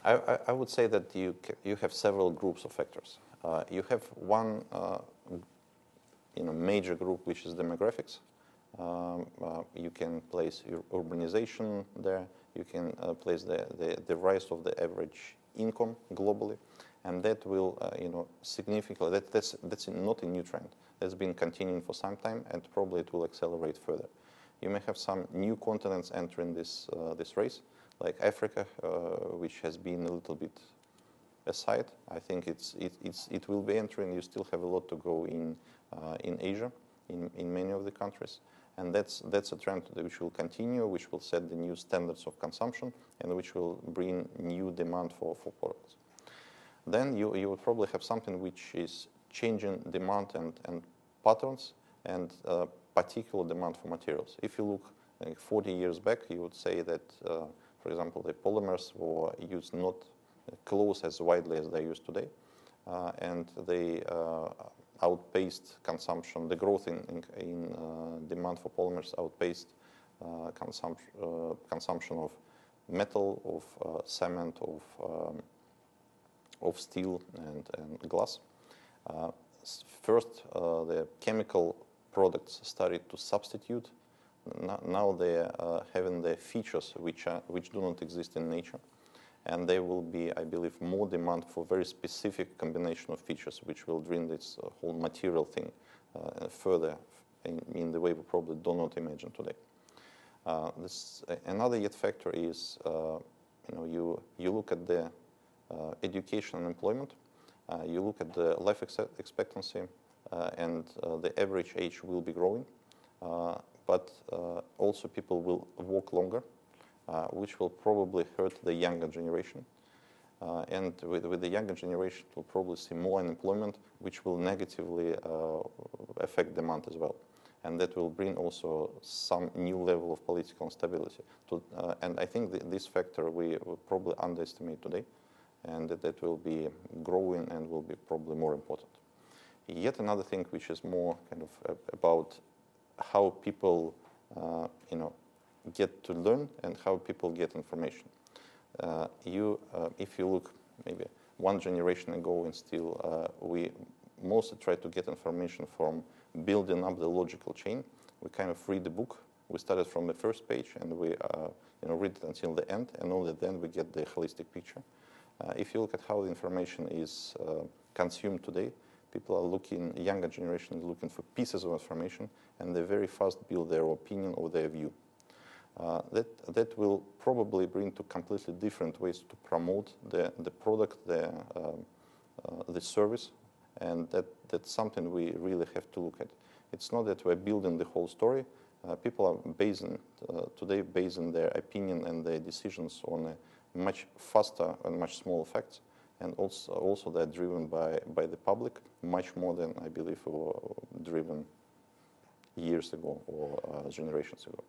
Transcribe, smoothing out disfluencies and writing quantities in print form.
I would say that you have several groups of factors. You have one major group, which is demographics. You can place your urbanization there. You can place the rise of the average income globally, and that will significantly. That's not a new trend. That's been continuing for some time, and probably it will accelerate further. You may have some new continents entering this race, like Africa, which has been a little bit aside. I think it will be entering. You still have a lot to go in Asia, in many of the countries, and that's a trend which will continue, which will set the new standards of consumption, and which will bring new demand for products. Then you will probably have something which is changing demand and patterns, and particular demand for materials. If you look 40 years back, you would say that, for example, the polymers were used not close as widely as they used today, and they outpaced consumption. The growth in demand for polymers outpaced consumption of metal, of cement, of steel and glass. First, the chemical products started to substitute. Now they are having the features which do not exist in nature, and there will be, I believe, more demand for very specific combination of features, which will bring this whole material thing further in the way we probably do not imagine today. Another yet factor is, you look at the education and employment. You look at the life expectancy, and the average age will be growing, but also people will work longer, which will probably hurt the younger generation. And with the younger generation, we'll probably see more unemployment, which will negatively affect demand as well. And that will bring also some new level of political instability. And I think this factor we will probably underestimate today, and that will be growing and will be probably more important. Yet another thing which is more kind of about how people get to learn and how people get information. If you look maybe one generation ago, and still we mostly try to get information from building up the logical chain. We kind of read the book. We started from the first page, and we read it until the end, and only then we get the holistic picture. If you look at how the information is consumed today, people are looking, younger generation is looking for pieces of information, and they very fast build their opinion or their view. That will probably bring to completely different ways to promote the product, the service, and that's something we really have to look at. It's not that we're building the whole story. People are today basing their opinion and their decisions on a much faster and much smaller facts, and also they're driven by the public much more than I believe were driven years ago or generations ago.